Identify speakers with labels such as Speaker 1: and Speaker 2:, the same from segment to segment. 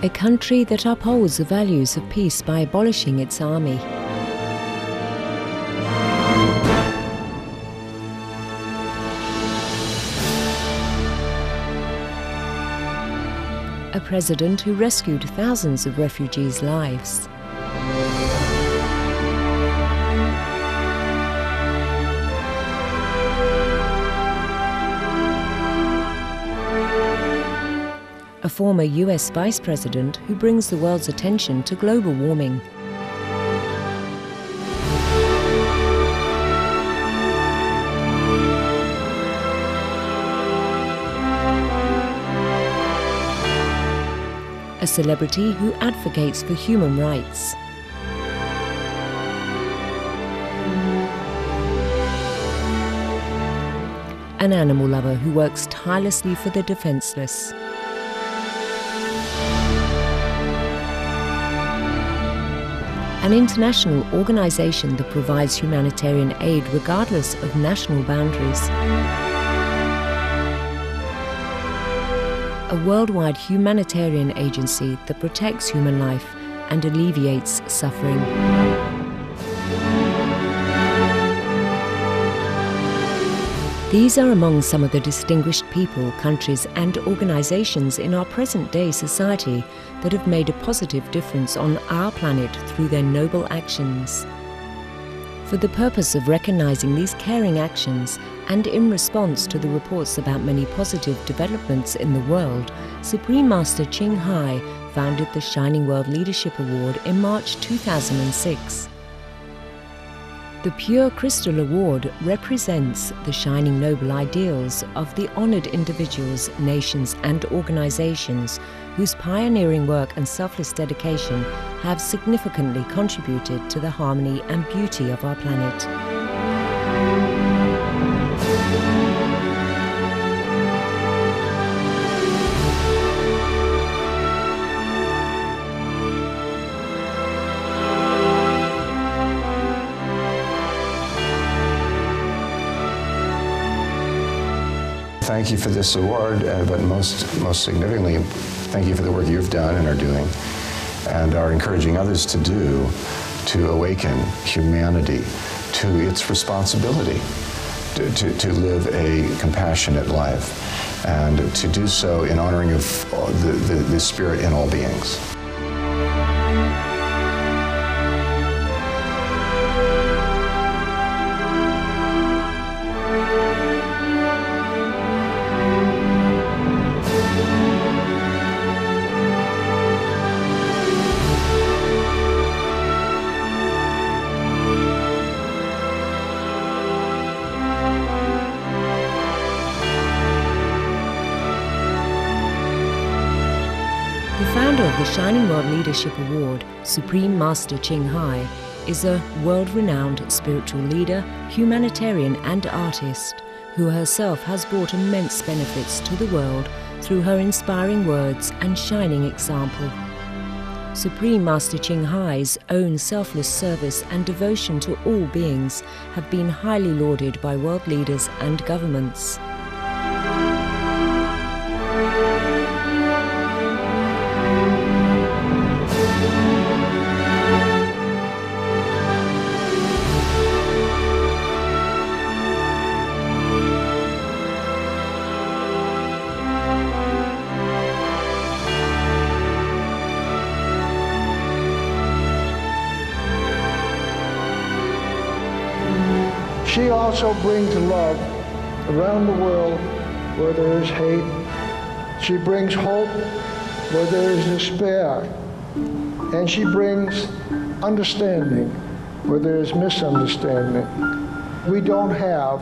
Speaker 1: A country that upholds the values of peace by abolishing its army. A president who rescued thousands of refugees' lives. A former US vice president who brings the world's attention to global warming. A celebrity who advocates for human rights. An animal lover who works tirelessly for the defenseless. An international organization that provides humanitarian aid regardless of national boundaries. A worldwide humanitarian agency that protects human life and alleviates suffering. These are among some of the distinguished people, countries and organizations in our present-day society that have made a positive difference on our planet through their noble actions. For the purpose of recognizing these caring actions and in response to the reports about many positive developments in the world, Supreme Master Ching Hai founded the Shining World Leadership Award in March 2006. The Pure Crystal Award represents the shining noble ideals of the honored individuals, nations and organizations whose pioneering work and selfless dedication have significantly contributed to the harmony and beauty of our planet.
Speaker 2: Thank you for this award, but most significantly, thank you for the work you've done and are doing, and are encouraging others to do, to awaken humanity to its responsibility to live a compassionate life, and to do so in honoring of the spirit in all beings.
Speaker 1: The founder of the Shining World Leadership Award, Supreme Master Ching Hai, is a world-renowned spiritual leader, humanitarian and artist, who herself has brought immense benefits to the world through her inspiring words and shining example. Supreme Master Ching Hai's own selfless service and devotion to all beings have been highly lauded by world leaders and governments.
Speaker 3: She also brings love around the world where there is hate. She brings hope where there is despair. And she brings understanding where there is misunderstanding. We don't have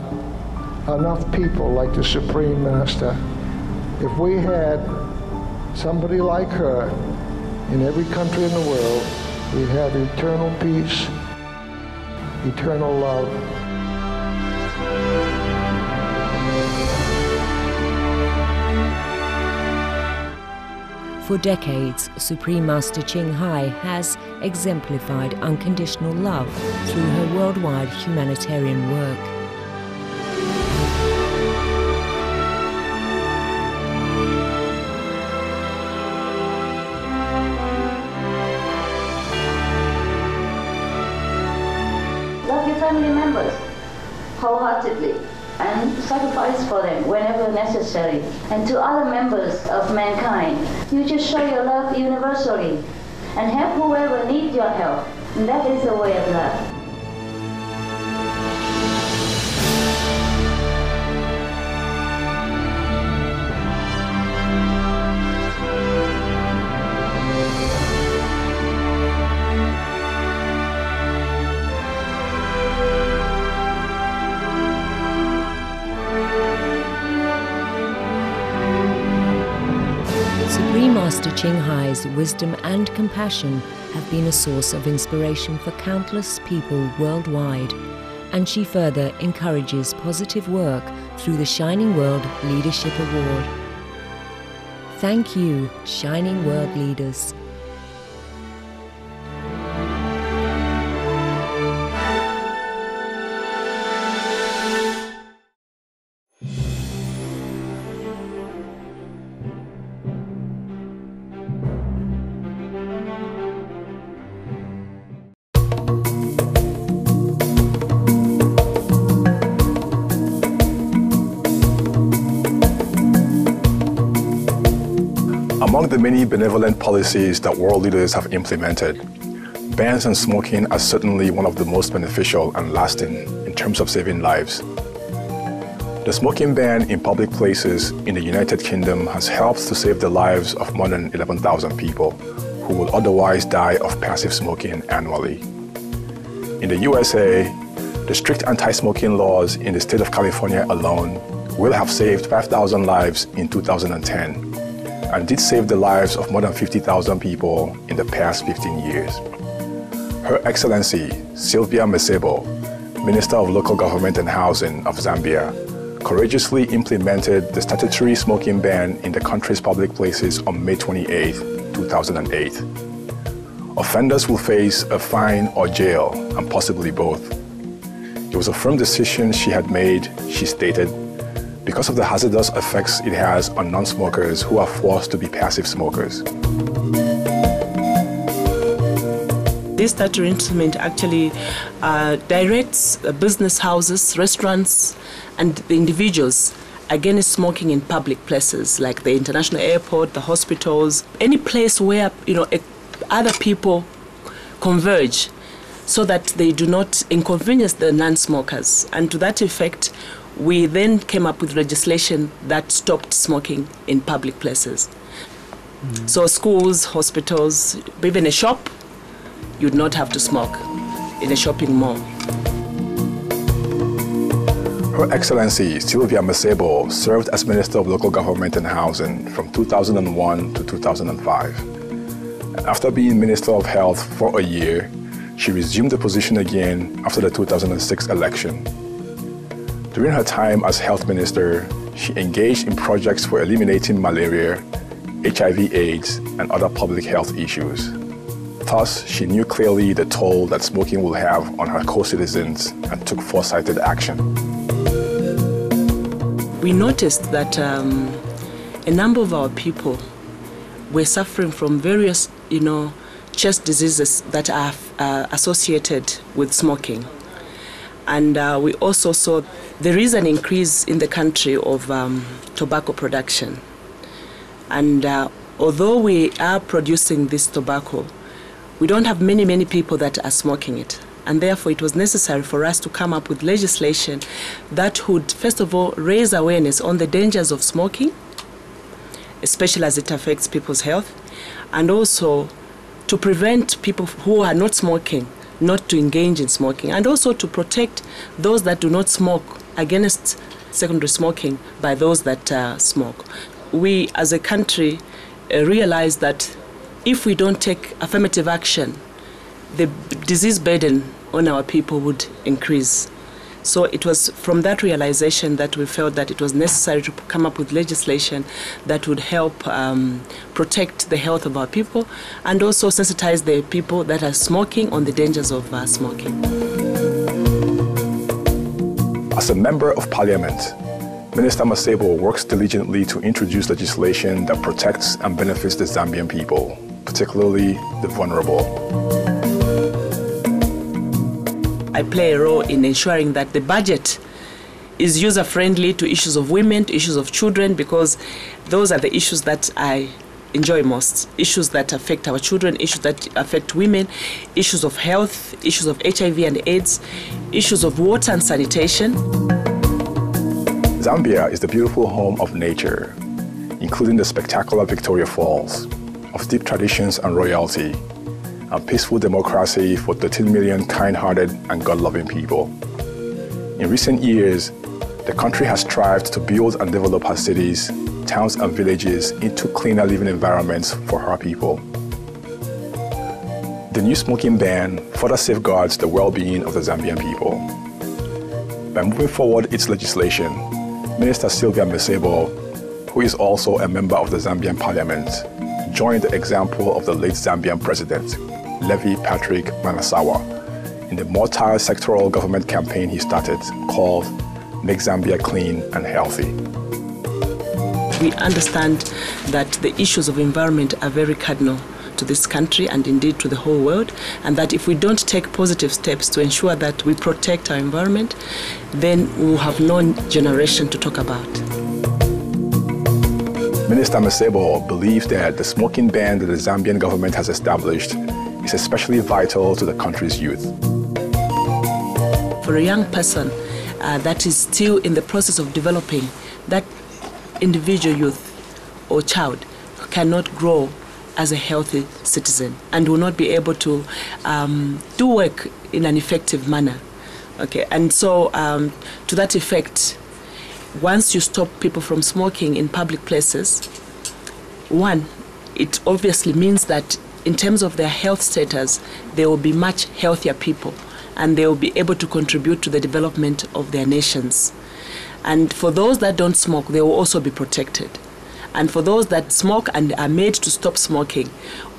Speaker 3: enough people like the Supreme Master. If we had somebody like her in every country in the world, we'd have eternal peace, eternal love.
Speaker 1: For decades, Supreme Master Ching Hai has exemplified unconditional love through her worldwide humanitarian work.
Speaker 4: wholeheartedly and sacrifice for them whenever necessary. And to other members of mankind, you just show your love universally and help whoever needs your help. And that is the way of love.
Speaker 1: Supreme Master Ching Hai's wisdom and compassion have been a source of inspiration for countless people worldwide, and she further encourages positive work through the Shining World Leadership Award. Thank you, Shining World Leaders.
Speaker 5: Among the many benevolent policies that world leaders have implemented, bans on smoking are certainly one of the most beneficial and lasting in terms of saving lives. The smoking ban in public places in the United Kingdom has helped to save the lives of more than 11,000 people who would otherwise die of passive smoking annually. In the USA, the strict anti-smoking laws in the state of California alone will have saved 5,000 lives in 2010. And did save the lives of more than 50,000 people in the past 15 years. Her Excellency, Sylvia Masebo, Minister of Local Government and Housing of Zambia, courageously implemented the statutory smoking ban in the country's public places on May 28, 2008. Offenders will face a fine or jail, and possibly both. It was a firm decision she had made, she stated, because of the hazardous effects it has on non-smokers who are forced to be passive smokers.
Speaker 6: This statutory instrument actually directs business houses, restaurants, and the individuals against smoking in public places like the international airport, the hospitals, any place where other people converge, so that they do not inconvenience the non-smokers. And to that effect, we then came up with legislation that stopped smoking in public places. So schools, hospitals, even a shop, you'd not have to smoke in a shopping mall.
Speaker 5: Her Excellency Sylvia Masebo served as Minister of Local Government and Housing from 2001 to 2005. And after being Minister of Health for a year, she resumed the position again after the 2006 election. During her time as Health Minister, she engaged in projects for eliminating malaria, HIV/AIDS, and other public health issues. Thus, she knew clearly the toll that smoking will have on her co-citizens and took foresighted action.
Speaker 6: We noticed that a number of our people were suffering from various, chest diseases that are associated with smoking. And we also saw there is an increase in the country of tobacco production. And although we are producing this tobacco, we don't have many people that are smoking it. And therefore it was necessary for us to come up with legislation that would, first of all, raise awareness on the dangers of smoking, especially as it affects people's health, and also to prevent people who are not smoking not to engage in smoking, and also to protect those that do not smoke against secondary smoking by those that smoke. We as a country realize that if we don't take affirmative action, the disease burden on our people would increase. So it was from that realization that we felt that it was necessary to come up with legislation that would help protect the health of our people and also sensitize the people that are smoking on the dangers of smoking.
Speaker 5: As a member of Parliament, Minister Masebo works diligently to introduce legislation that protects and benefits the Zambian people, particularly the vulnerable.
Speaker 6: I play a role in ensuring that the budget is user-friendly to issues of women, to issues of children, because those are the issues that I enjoy most. Issues that affect our children, issues that affect women, issues of health, issues of HIV and AIDS, issues of water and sanitation.
Speaker 5: Zambia is the beautiful home of nature, including the spectacular Victoria Falls, of deep traditions and royalty, and peaceful democracy for 13 million kind-hearted and God-loving people. In recent years, the country has strived to build and develop her cities, towns and villages into cleaner living environments for her people. The new smoking ban further safeguards the well-being of the Zambian people. By moving forward its legislation, Minister Sylvia Masebo, who is also a member of the Zambian Parliament, joined the example of the late Zambian President, Levi Patrick Manasawa, in the multi-sectoral government campaign he started called Make Zambia Clean and Healthy.
Speaker 6: We understand that the issues of environment are very cardinal to this country and indeed to the whole world, and that if we don't take positive steps to ensure that we protect our environment, then we will have no generation to talk about.
Speaker 5: Minister Masebo believes that the smoking ban that the Zambian government has established is especially vital to the country's youth.
Speaker 6: For a young person that is still in the process of developing, that individual youth or child cannot grow as a healthy citizen and will not be able to do work in an effective manner. Okay, and so to that effect, once you stop people from smoking in public places, one, it obviously means that in terms of their health status, they will be much healthier people and they will be able to contribute to the development of their nations. And for those that don't smoke, they will also be protected. And for those that smoke and are made to stop smoking,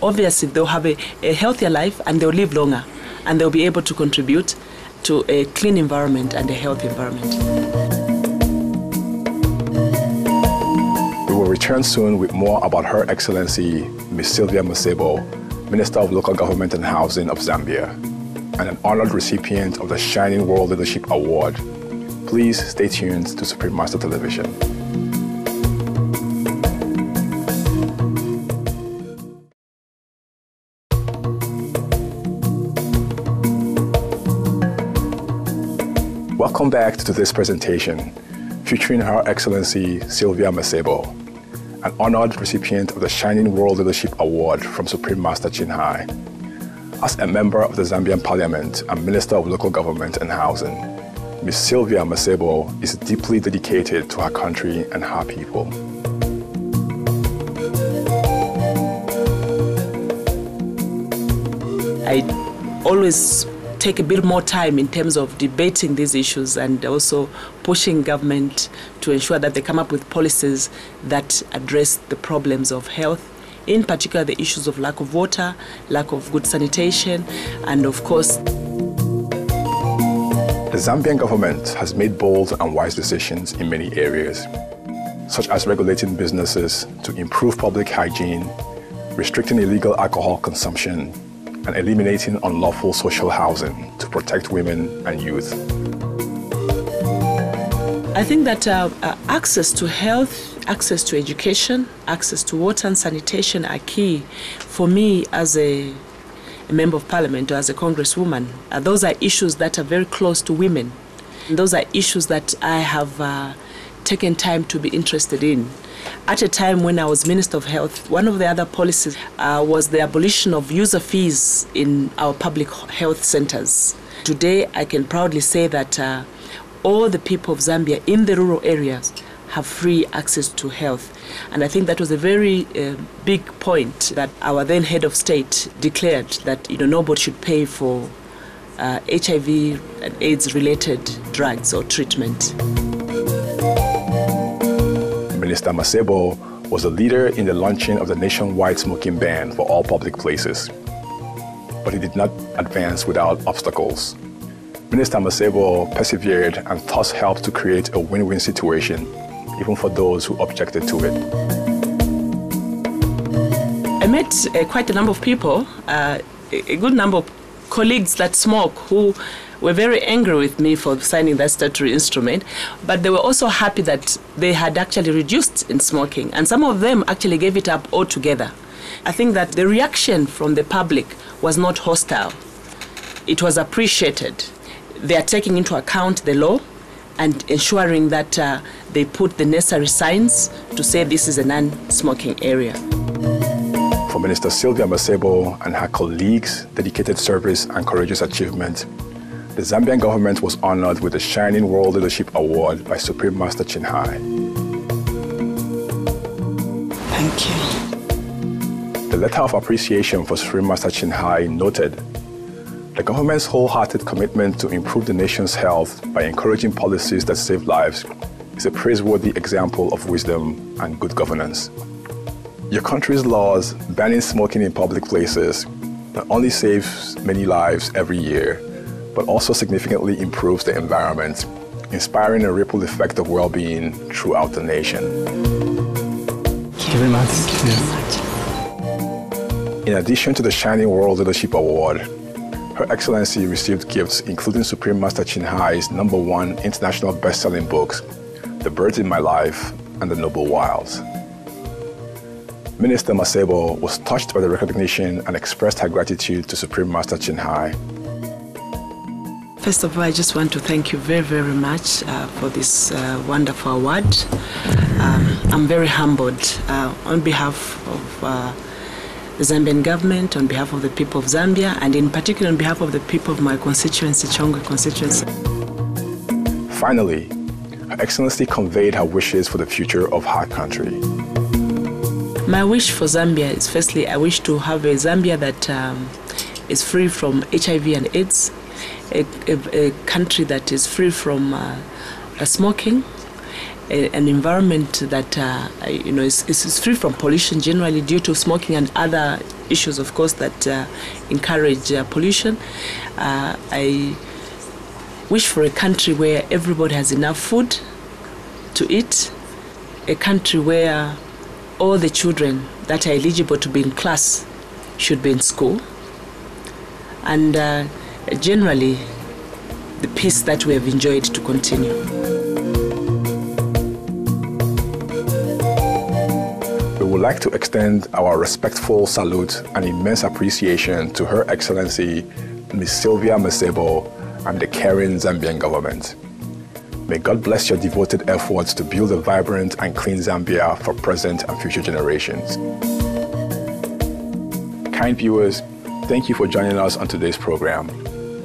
Speaker 6: obviously they'll have a healthier life and they'll live longer and they'll be able to contribute to a clean environment and a healthy environment.
Speaker 5: We will return soon with more about Her Excellency, Ms. Sylvia Masebo, Minister of Local Government and Housing of Zambia, and an honored recipient of the Shining World Leadership Award. Please stay tuned to Supreme Master Television. Welcome back to this presentation featuring Her Excellency Sylvia Masebo, an honored recipient of the Shining World Leadership Award from Supreme Master Chinhai. As a member of the Zambian Parliament and Minister of Local Government and Housing, Ms. Sylvia Masebo is deeply dedicated to her country and her people.
Speaker 6: I always take a bit more time in terms of debating these issues and also pushing government to ensure that they come up with policies that address the problems of health, in particular the issues of lack of water, lack of good sanitation, and of course,
Speaker 5: the Zambian government has made bold and wise decisions in many areas, such as regulating businesses to improve public hygiene, restricting illegal alcohol consumption, and eliminating unlawful social housing to protect women and youth.
Speaker 6: I think that access to health, access to education, access to water and sanitation are key for me as a member of parliament or as a congresswoman. Those are issues that are very close to women. And those are issues that I have taken time to be interested in. At a time when I was Minister of Health, one of the other policies was the abolition of user fees in our public health centers. Today, I can proudly say that all the people of Zambia in the rural areas have free access to health. And I think that was a very big point that our then head of state declared, that nobody should pay for HIV and AIDS related drugs or treatment.
Speaker 5: Minister Masebo was a leader in the launching of the nationwide smoking ban for all public places. But he did not advance without obstacles. Minister Masebo persevered and thus helped to create a win-win situation, even for those who objected to it.
Speaker 6: I met quite a number of people, a good number of colleagues that smoke who were very angry with me for signing that statutory instrument, but they were also happy that they had actually reduced in smoking, and some of them actually gave it up altogether. I think that the reaction from the public was not hostile. It was appreciated. They are taking into account the law and ensuring that they put the necessary signs to say this is a non-smoking area.
Speaker 5: For Minister Sylvia Masebo and her colleagues' dedicated service and courageous achievement, the Zambian government was honored with the Shining World Leadership Award by Supreme Master Chinhai.
Speaker 6: Thank you.
Speaker 5: The letter of appreciation for Supreme Master Chinhai noted the government's wholehearted commitment to improve the nation's health by encouraging policies that save lives is a praiseworthy example of wisdom and good governance. Your country's laws banning smoking in public places not only saves many lives every year, but also significantly improves the environment, inspiring a ripple effect of well-being throughout the nation.
Speaker 7: Thank you very much.
Speaker 5: In addition to the Shining World Leadership Award, Her Excellency received gifts including Supreme Master Chinhai's #1 international best-selling books, The Birds in My Life and The Noble Wilds. Minister Masebo was touched by the recognition and expressed her gratitude to Supreme Master Chinhai.
Speaker 6: First of all, I just want to thank you very, very much for this wonderful award. I'm very humbled on behalf of the Zambian government, on behalf of the people of Zambia, and in particular on behalf of the people of my constituency, Chongwe constituency.
Speaker 5: Finally, Her Excellency conveyed her wishes for the future of her country.
Speaker 6: My wish for Zambia is, firstly, I wish to have a Zambia that is free from HIV and AIDS, a country that is free from smoking, an environment that is free from pollution generally due to smoking and other issues, of course, that encourage pollution. I wish for a country where everybody has enough food to eat, a country where all the children that are eligible to be in class should be in school, and generally the peace that we have enjoyed to continue.
Speaker 5: We would like to extend our respectful salute and immense appreciation to Her Excellency Ms. Sylvia Masebo and the caring Zambian government. May God bless your devoted efforts to build a vibrant and clean Zambia for present and future generations. Kind viewers, thank you for joining us on today's program.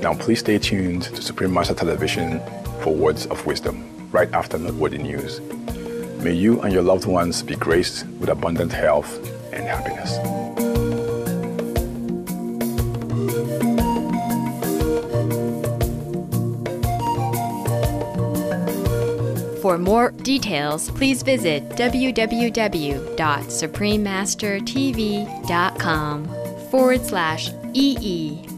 Speaker 5: Now please stay tuned to Supreme Master Television for words of wisdom right after noteworthy news. May you and your loved ones be graced with abundant health and happiness.
Speaker 8: For more details, please visit www.suprememastertv.com/EE.